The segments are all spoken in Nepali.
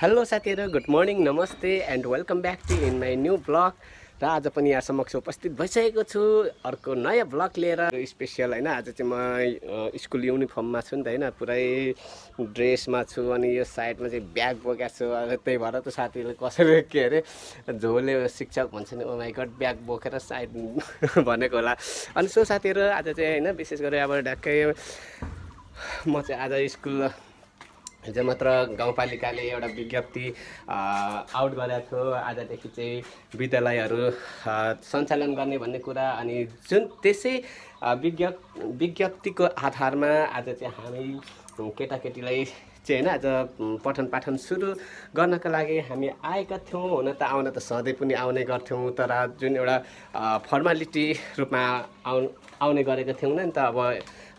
हेलो साथीहरु, गुड मर्निङ, नमस्ते and welcome back to in my new blog. र आज पनि यहाँ समक्ष उपस्थित भइसकेको छु अर्को नयाँ ब्लग लिएर। स्पेसियल हैन, आज चाहिँ म स्कुल युनिफर्ममा छु नि त हैन, पुरै ड्रेसमा छु अनि यो साइडमा चाहिँ ब्याग बोकेको छु। त्यही भएर त साथीहरुले कसरी के अरे झोले शिक्षक भन्छ नि, ओ माइ गॉड ब्याग बोकेर साइड भनेको होला। अनि सो साथीहरु, आज चाहिँ हैन विशेष गरी अब ढ्याक्कै म चाहिँ आज स्कुल हिजो मात्र गाउँपालिकाले एउटा विज्ञप्ति आउट गरेको थियो। आजदेखि चाहिँ विद्यालयहरू सञ्चालन गर्ने भन्ने कुरा, अनि जुन त्यसै विज्ञप्तिको आधारमा आज चाहिँ हामी केटाकेटीलाई चाहिँ हैन आज पठन पाठन सुरु गर्नका लागि हामी आएका थियौँ। हुन त आउन त सधैँ पनि आउने गर्थ्यौँ, तर जुन एउटा फर्मालिटी रूपमा आउने गरेको थियौँ नि त, अब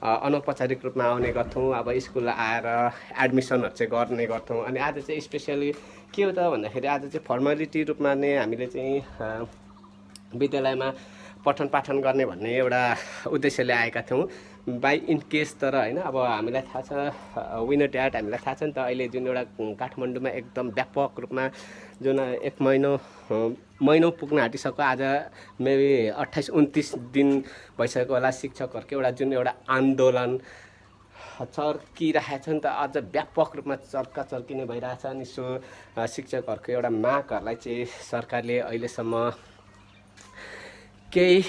अनौपचारिक रूपमा आउने गर्थौँ। अब स्कुल आएर एडमिसनहरू चाहिँ गर्ने गर्थौँ। अनि आज चाहिँ स्पेसली के हो त भन्दाखेरि आज चाहिँ फर्मालिटी रूपमा नै हामीले चाहिँ विद्यालयमा पठन पाठन गर्ने भन्ने एउटा उद्देश्यले आएका थियौँ। बाई इन केस तर हैन, अब हामीलाई थाहा छ विनर ड्याट, हामीलाई थाहा छ नि त अहिले जुन एउटा काठमाडौँमा एकदम व्यापक रूपमा जुन एक महिनौँ पुग्न आँटिसक्यो। आज मेबी 28-29 दिन भइसक्यो होला शिक्षकहरूको एउटा जुन एउटा आन्दोलन चर्किरहेको छ नि त, अझ व्यापक रूपमा चर्किने भइरहेछ। अनि सो शिक्षकहरूको एउटा मागहरूलाई चाहिँ सरकारले अहिलेसम्म केही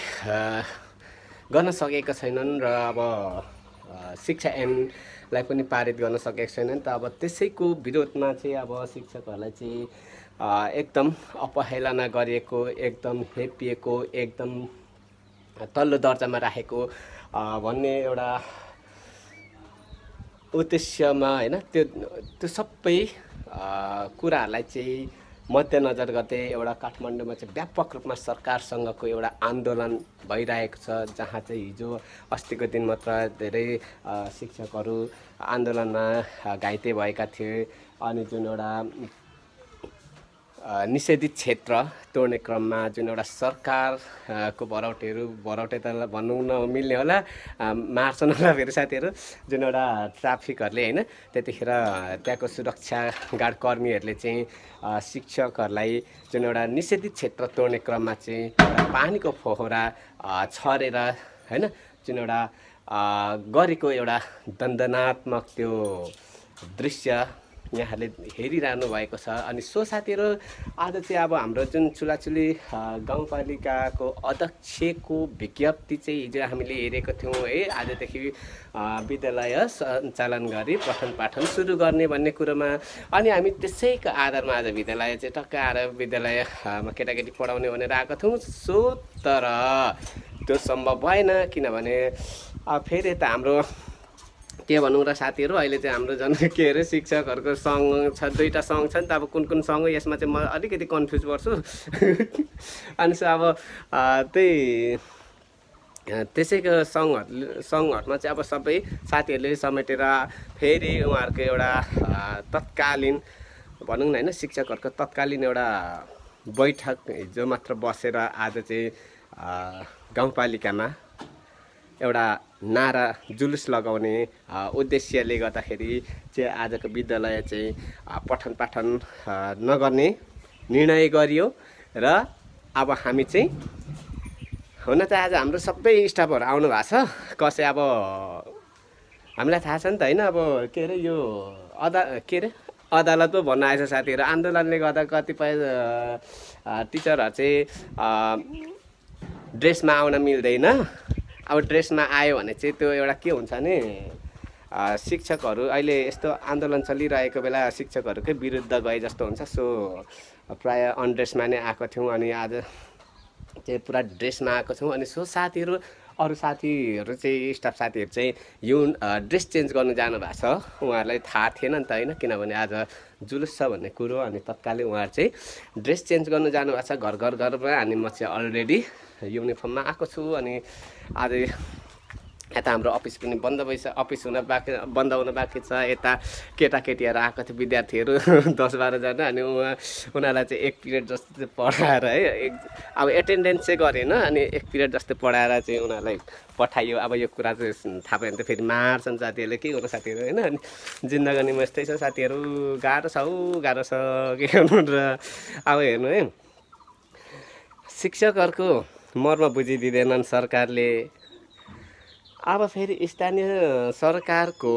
गर्न सकेका छैनन् र अब शिक्षा ऐनलाई पनि पारित गर्न सकेका छैनन्। त अब त्यसैको विरोधमा चाहिँ अब शिक्षकहरूलाई चाहिँ एकदम अपहेलना गरिएको, एकदम हेपिएको, एकदम तल्लो दर्जामा राखेको भन्ने एउटा उद्देश्यमा हैन, त्यो सबै कुराहरूलाई चाहिँ मध्यनजर गर्दै एउटा काठमाडौँमा चाहिँ व्यापक रूपमा सरकारसँगको एउटा आन्दोलन भइरहेको छ, जहाँ चाहिँ हिजो अस्तिको दिन मात्र धेरै शिक्षकहरू आन्दोलनमा घाइते भएका थिए। अनि जुन एउटा निषेधित क्षेत्र तोड्ने क्रममा जुन एउटा सरकारको भरौटे त भन्नु नमिल्ने होला, मार्छन् होला फेरि साथीहरू, जुन एउटा ट्राफिकहरूले हैन त्यतिखेर त्यहाँको सुरक्षा गार्ड कर्मीहरूले चाहिँ शिक्षकहरूलाई जुन एउटा निषेधित क्षेत्र तोड्ने क्रममा चाहिँ पानीको फोहरा छरेर हैन जुन एउटा गरेको एउटा दण्डनात्मक त्यो दृश्य यहाँले हेरिरहनु भएको छ। अनि सो साथीहरू, आज चाहिँ अब हाम्रो जुन चुलाचुली गाउँपालिकाको अध्यक्षको विज्ञप्ति चाहिँ हिजो हामीले हेरेको थियौँ है, आजदेखि विद्यालय सञ्चालन गरी पठन पाठन सुरु गर्ने भन्ने कुरोमा। अनि हामी त्यसैको आधारमा आज विद्यालय चाहिँ टक्क आएर विद्यालयमा केटाकेटी पढाउने भनेर आएको थियौँ। सो तर त्यो सम्भव भएन, किनभने फेरि यता हाम्रो के भनौँ र साथीहरू, अहिले चाहिँ हाम्रो झन् के अरे शिक्षकहरूको सङ्घ छ, दुईवटा सङ्घ छ नि त। अब कुन कुन सङ्घ हो यसमा चाहिँ म अलिकति कन्फ्युज पर्छु। अनि सो अब त्यसैको सङ्घहरूमा चाहिँ अब सबै साथीहरूले समेटेर फेरि उहाँहरूको एउटा तत्कालीन भनौँ न हैन, शिक्षकहरूको तत्कालीन एउटा बैठक हिजो मात्र बसेर आज चाहिँ गाउँपालिकामा एउटा नारा जुलुस लगाउने उद्देश्यले गर्दाखेरि चाहिँ आजको विद्यालय चाहिँ पठन पाठन नगर्ने निर्णय गरियो। र अब हामी चाहिँ हुन त आज हाम्रो सबै स्टाफहरू आउनु भएको छ, कसै अब हामीलाई थाहा छ नि त हैन, अब के अरे यो अदालत पो भन्न आएछ साथीहरू। आन्दोलनले गर्दा कतिपय टिचरहरू चाहिँ ड्रेसमा आउन मिल्दैन। अब ड्रेसमा आयो भने चाहिँ त्यो एउटा के हुन्छ नि, शिक्षकहरू अहिले यस्तो आन्दोलन चलिरहेको बेला शिक्षकहरूकै विरुद्ध गए जस्तो हुन्छ। सो प्राय अनड्रेसमा नै आएको थियौँ, अनि आज चाहिँ पुरा ड्रेसमा आएको छौँ। अनि सो साथीहरू, अरू साथीहरू चाहिँ स्टाफ साथीहरू चाहिँ यो ड्रेस चेन्ज गर्नु जानुभएको छ, उहाँहरूलाई थाहा थिएन नि त हैन, किनभने आज जुलुस छ भन्ने कुरो। अनि तत्कालै उहाँहरू चाहिँ ड्रेस चेन्ज गर्नु जानुभएको छ घरमा। अनि म चाहिँ अलरेडी युनिफर्ममा आएको छु। अनि आज यता हाम्रो अफिस पनि बन्द अफिस बन्द हुन बाँकी छ। यता केटाकेटीहरू आएको थियो विद्यार्थीहरू 10-12 जना अनि उनीहरूलाई चाहिँ 1 पिरियड जस्तो चाहिँ पढाएर है अब एटेन्डेन्स चाहिँ गरेन अनि 1 पिरियड जस्तो पढाएर चाहिँ उनीहरूलाई पठाइयो। अब यो कुरा चाहिँ थाहा भयो भने त फेरि मार्छन् साथीहरूले के गर्नु साथीहरू होइन। अनि जिन्दगीमा यस्तै छ साथीहरू, गाह्रो छ के गर्नु र अब हेर्नु है शिक्षकहरूको मर्म बुझिदिँदैनन् सरकारले। अब फेरि स्थानीय सरकारको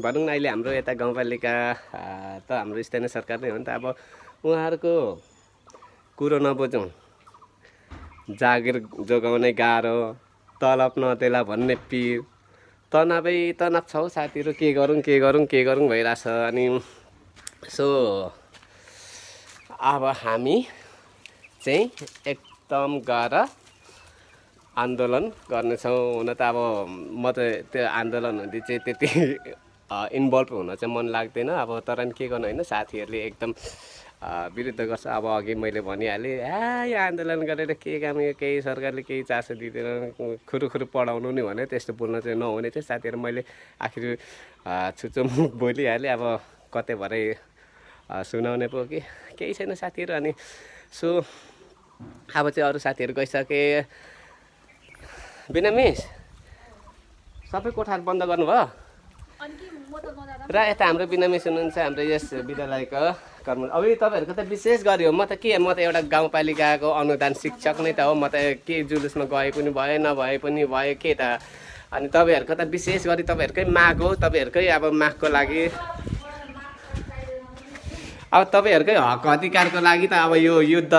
भनौँ न अहिले हाम्रो यता गाउँपालिका त हाम्रो स्थानीय सरकार नै हो नि त। अब उहाँहरूको कुरो नबुझौँ, जागिर जोगाउनै गाह्रो, तलब नदेला भन्ने पिर, तनावै तनाव छ हौ साथीहरू। के गरौँ भइरहेछ। अनि सो अब हामी चाहिँ एकदम गएर आन्दोलन गर्नेछौँ। हुन त अब म त त्यो आन्दोलनहरू चाहिँ त्यति इन्भल्भ हुन चाहिँ मन लाग्दैन। अब तर नि के गर्नु होइन, साथीहरूले एकदम विरुद्ध गर्छ। अब अघि मैले भनिहालेँ यो आन्दोलन गरेर के काम, यो केही सरकारले केही चासो दिँदैन, खुरुखुरु पढाउनु नि भने त्यस्तो बोल्न चाहिँ नहुने थियो साथीहरू। मैले आखिर छुचो मुख बोलिहालेँ, अब कतै भरे सुनाउने पो कि केही छैन साथीहरू। अनि सो अब चाहिँ अरू साथीहरू गइसके। बिना मिस सबै कोठाहरू बन्द गर्नुभयो र यता हाम्रो बिना मिस हुनुहुन्छ हाम्रो यस विद्यालयको कर्म। अब तपाईँहरूको त विशेष गरी हो, म त एउटा गाउँपालिकाको अनुदान शिक्षक नै त हो। म त के जुलुसमा गए पनि भयो नभए पनि भयो के त। अनि तपाईँहरूको त विशेष गरी तपाईँहरूकै माग हो, तपाईँहरूकै अब मागको लागि, अब तपाईँहरूकै हक अधिकारको लागि त अब यो युद्ध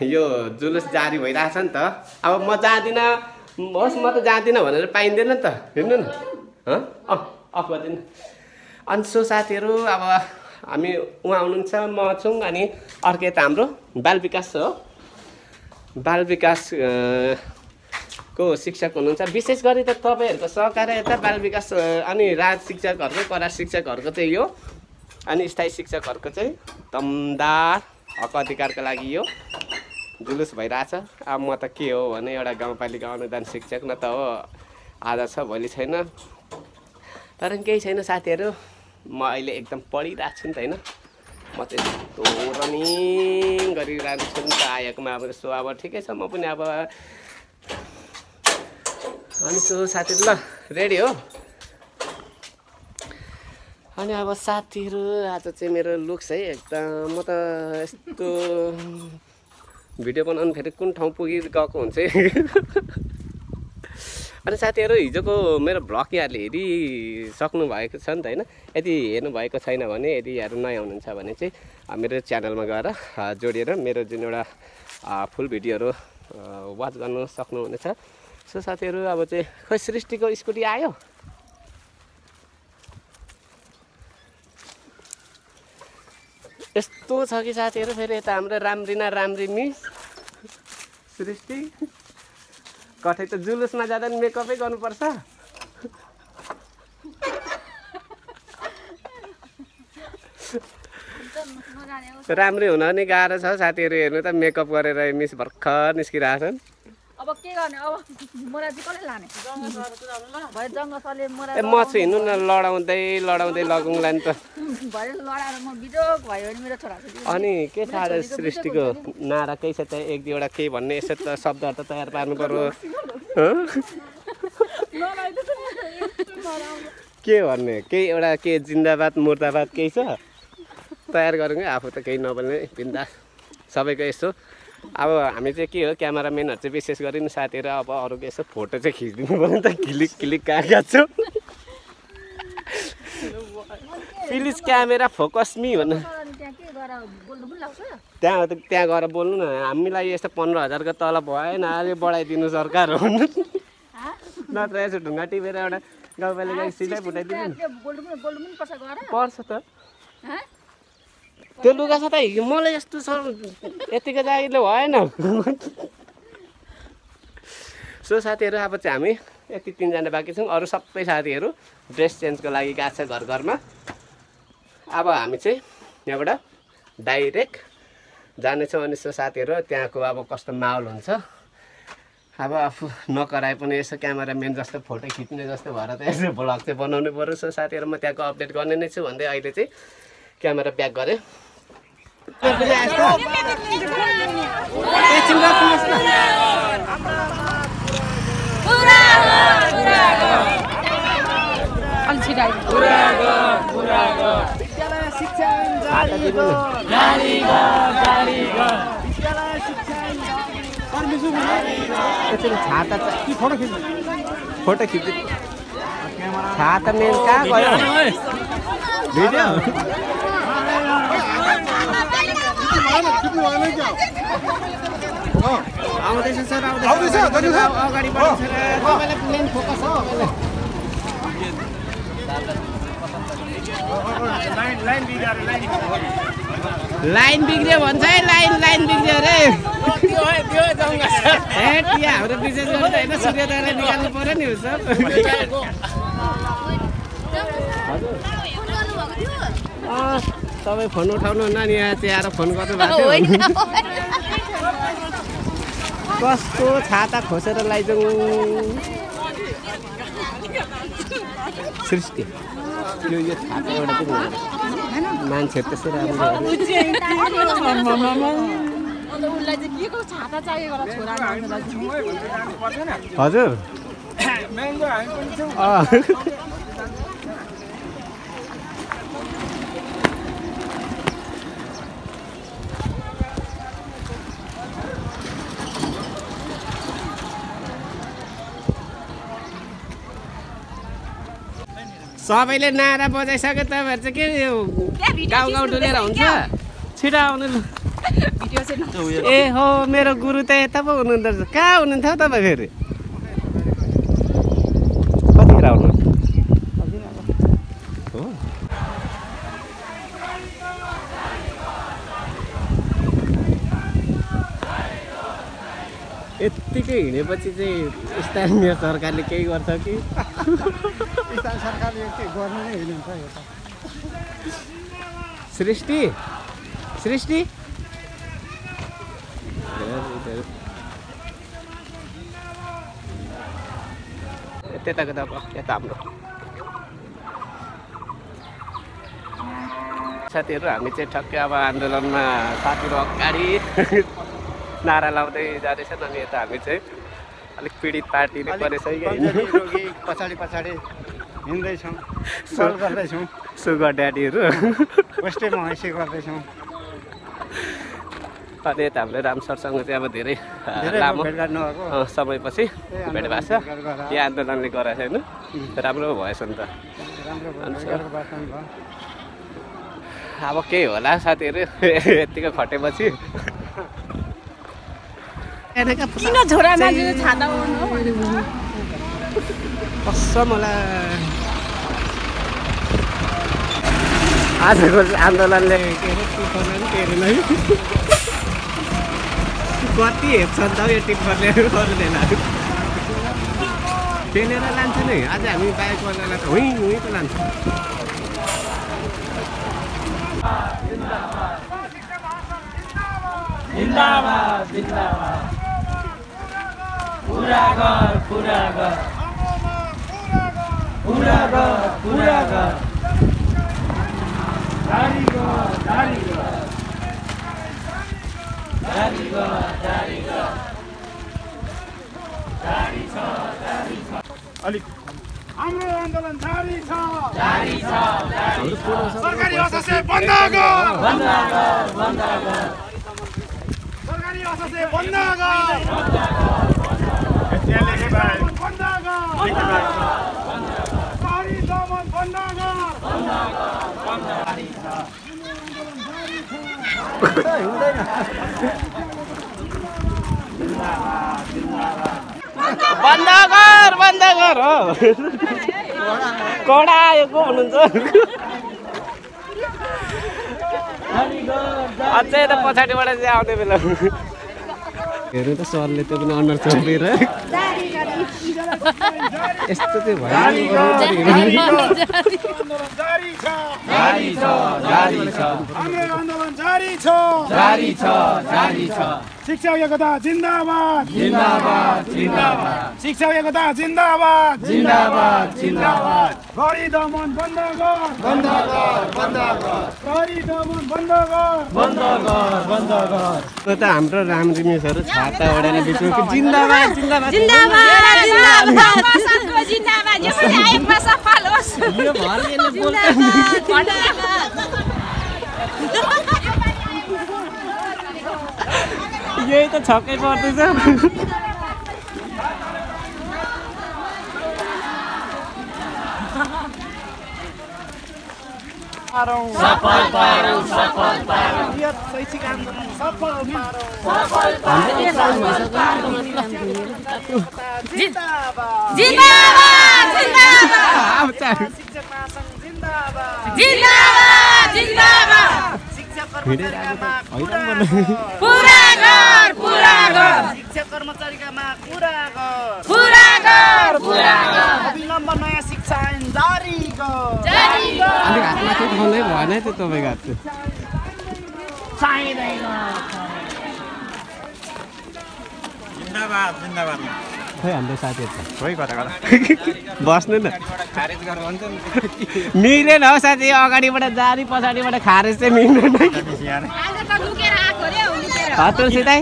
यो जुलुस जारी भइरहेछ नि त। अब म जाँदिनँ, होस् म त जाँदिनँ भनेर पाइँदैन नि त। हेर्नु न अफ गरिदिनु। अनि सो साथीहरू अब हामी उहाँ हुनुहुन्छ, म छौँ, अनि अर्को यता हाम्रो बाल विकास हो। बाल विकास को शिक्षक हुनुहुन्छ। विशेष गरी त तपाईँहरूको सहकार यता बाल विकास अनि राज शिक्षकहरूको कला शिक्षकहरूको चाहिँ यो, अनि स्थायी शिक्षकहरूको चाहिँ दमदार हक अधिकारको लागि यो जुलुस भइरहेछ। अब म त के हो भने एउटा गाउँपालिका अनुदान शिक्षक न त हो, आज छ भोलि छैन। तर केही छैन साथीहरू, म अहिले एकदम पढिरहेको छु नि त होइन। म चाहिँ यस्तो रनिङ गरिरहेको छु नि त आएकोमा। अब सो अब ठिकै छ, म पनि अब अनि सो साथीहरू ल रेडी हो। अनि अब साथीहरू आज चाहिँ मेरो लुक्स है एकदम, म त यस्तो भिडियो बनाउनु फेरि कुन ठाउँ पुगिगएको हुन्छ अनि साथीहरू हिजोको मेरो भ्लग यहाँहरूले हेरिसक्नु भएको छ नि त होइन। यदि हेर्नुभएको छैन भने, यदि यहाँहरू नयाँ हुनुहुन्छ भने चाहिँ मेरो च्यानलमा गएर जोडिएर मेरो जुन एउटा फुल भिडियोहरू वाच गर्नु सक्नुहुनेछ। सो साथीहरू अब चाहिँ खोइ सृष्टिको स्कुटी आयो। यस्तो छ कि साथीहरू, फेरि यता हाम्रो राम्री मिस सृष्टि कतै त जुलुसमा जाँदा नि मेकअपै गर्नुपर्छ। राम्रै हुन नि गाह्रो छ साथीहरू। हेर्नु त मेकअप गरेर मिस भर्खर निस्किरहेछन्। अब के गर्ने, अब मोरा चाहिँ कसले लाने भयो जङ्ग सरले मोरा म चाहिँ हिँड्नु न लडाउँदै लगौँला नि त भयो लडाएर म बिजोग भयो भने मेरो छोरा चाहिँ। अनि के थाहा सृष्टिको नारा केही छ त, एक दुईवटा केही भन्ने यसो त शब्दहरू त तयार पार्नु पर्यो। के भन्ने, केही एउटा के जिन्दाबाद मुर्दाबाद केही छ तयार गरौँ है। आफू त केही नबोल्ने बिन्दास सबैको यसो। अब हामी चाहिँ के हो, क्यामेराम्यानहरू चाहिँ विशेष गरी नि साथीहरू अब अरूको यसो फोटो चाहिँ खिचिदिनु पर्यो नि त। क्लिक कहाँ छु प्लिज क्यामेरा फोकस मी भन्नु। त्यहाँ गएर बोल्नु न, हामीलाई यस्तो 15,000को तलब भएन, अहिले बढाइदिनु सरकार हो नत्र यसो ढुङ्गा टिपेर एउटा गाउँपालिका सिधै फुटाइदिनु पर्छ त। त्यो लुगा साथै मलाई यस्तो सर यतिको जागिरले भएन। सो साथीहरू अब चाहिँ हामी यति 3जना बाँकी छौँ, अरू सबै साथीहरू ड्रेस चेन्जको लागि गएको छ घरमा। अब हामी चाहिँ यहाँबाट डाइरेक्ट जानेछौँ। अनि सो साथीहरू त्यहाँको अब कस्तो माहौल हुन्छ अब आफू नकराए पनि यसो क्यामेराम्यान जस्तो फोटो खिच्ने जस्तो भएर त यसो भ्लग चाहिँ बनाउनु पर्यो। सो साथीहरू म त्यहाँको अपडेट गर्ने नै छु भन्दै अहिले चाहिँ क्यामेरा ब्याक गरेँ। छाता फोटो खिच्नु छाता मेन कहाँ गयो भिडियो आउँदैछ सर आउँदैछ अगाडि बढ्छ तपाईँलाई मेन फोकस हो लाइन बिग्रियो भन्छ है लाइन बिग्रियो अरे हाम्रो विशेष गरी होइन सूर्योदयलाई निकाल्नु पर्यो नि सर तपाईँ फोन उठाउनु हुन्न नि यहाँ चाहिँ आएर फोन गर्नुभएको थियो कस्तो छाता खोसेर लैजाउँ सृष्टि यो छाता एउटा चाहिँ मान्छेहरू त्यसै राम्रो हजुर सबैले नारा बजाइसक्यो तपाईँहरू चाहिँ के गाउँ गाउँ डुलेर हुन्छ छिटो आउनु ए हो मेरो गुरु त यता पो हुनुहुँदो रहेछ कहाँ हुनुहुन्थ्यो तपाईँ फेरि कतिखेर आउनु हो यत्तिकै हिँडेपछि चाहिँ स्थानीय सरकारले केही गर्छ कि सरकारले गर्नु नै हिँड्नुहुन्छ यो त सृष्टि त्यताको त यता हाम्रो साथीहरू हामी चाहिँ ठक्कै अब आन्दोलनमा साथीहरू अगाडि नारा लाउँदै जाँदैछन् अनि यता हामी चाहिँ अलिक पीडित पार्टीले परेछ पछाडि हिँड्दैछौँ गर्दैछौँ सुगर ड्याडीहरू वेस्टमा हैसे गर्दैछौँ अनि यता हाम्रो राम सरसँग चाहिँ अब धेरै लामो समयपछि भेट भएको छ यो आन्दोलनले गराएको छैन राम्रो भएछ नि त अब केही होला साथीहरू यत्तिकै खटेपछि किन छोरा मान्छे छाता कसम होला आजको आन्दोलनले के अरे कति हेप्छ नि त यो टिप्परले गर्दैन पेलेर लान्छ नि आज हामी बाइकवालालाई त हुँ त लान्छ जिन्दाबाद जिन्दाबाद पुरा गर जारी छ अलिक हाम्रो आन्दोलन जारी छ सरकारी असोसिएसन बन्द गर सरकारी असोसिएसन बन्द बन्द गर हो कडा आएको हुनुहुन्छ अझै त पछाडिबाट चाहिँ आउने बेला हेर्नु त सरले त्यो पनि अनुहार चोपेर यस्तो चाहिँ भयो शिक्षा एकता जिन्दाबाद जिन्दाबाद जिन्दाबाद शिक्षा एकता जिन्दाबाद जिन्दाबाद जिन्दाबाद गरी दमन बन्द गर बन्द गर बन्द गर गरी दमन बन्द गर बन्द गर बन्द गर त हाम्रो रामजी मिसहरु छाता ओढेर बिचमा जिन्दाबाद जिन्दाबाद जिन्दाबाद जिन्दाबाद मसाको जिन्दाबाद यो पनि आएमा सफल होस् यो भलिएले बोल्छ यही त छक्कै पर्दैछ सफल पारौं सफल पारौं यो शैक्षिक आन्दोलन सफल पारौं सफल पारौं जिन्दाबाद जिन्दाबाद जिन्दाबाद शिक्षक महासंघ जिन्दाबाद जिन्दाबाद जिन्दाबाद शिक्षक कर्मचारीका माग पुरा गर पुरा गर शिक्षक कर्मचारीका माग पुरा गर पुरा गर पुरा गर अविलम्ब नयाँ शिक्षा ऐन जारी गर जारी गर अलिक हातमा चाहिँ खाँदै भएन है त तपाईँको हात चाहिँदैन जिन्दाबाद जिन्दाबाद खै हाम्रो साथीहरू छ खोइ कता कता बस्नु न खारेज गरेर भन्छ नि मिलेन हौ साथी अगाडिबाट जारी पछाडिबाट खारेज चाहिँ मिल्दैन आज त लुकेर आएको रे लुकेर हतुरसितै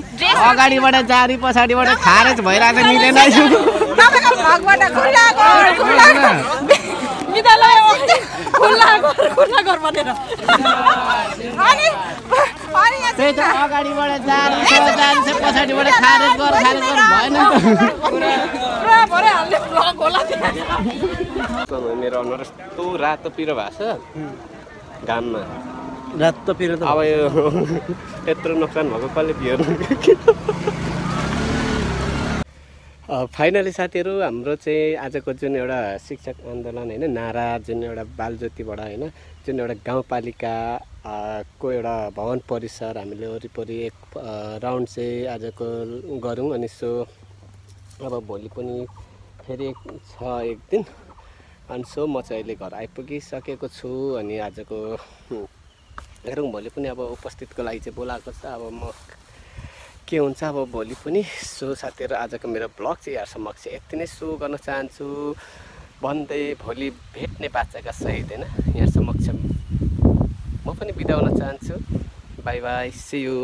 अगाडिबाट जारी पछाडिबाट खारेज भइरहेको मिलेन तपाईको भगबाट खुल्ला गर खुल्ला गर विद्यालय खुल्ला गर भनेर अनि त्यही त अगाडिबाट जारी छ पछाडिबाट खारेज गर भएन पुरा भरे हाल्ने ब्लक होला मेरो अनुहार यस्तो रातो पिरो भएको छ घाममा रातो पिरो त अब यो यत्रो नोक्सान भएको कसले बिहोर्नु फाइनली साथीहरू हाम्रो चाहिँ आजको जुन एउटा शिक्षक आन्दोलन होइन नारा जुन एउटा बालज्योतिबाट होइन जुन एउटा गाउँपालिका को एउटा भवन परिसर हामीले वरिपरि एक राउन्ड चाहिँ आजको गरौँ अनि सो अब भोलि पनि फेरि छ एक दिन अनि सो म चाहिँ अहिले घर आइपुगिसकेको छु अनि आजको हेरौँ भोलि पनि अब उपस्थितको लागि चाहिँ बोलाएको छ अब म के हुन्छ अब भोलि पनि सो साथीहरू आजको मेरो ब्लग चाहिँ यहाँ समक्ष यति नै सो गर्न चाहन्छु भन्दै भोलि भेट्ने बाचाका सहित होइन यहाँ समक्ष म पनि बिदा हुन चाहन्छु बाई बाई सी यू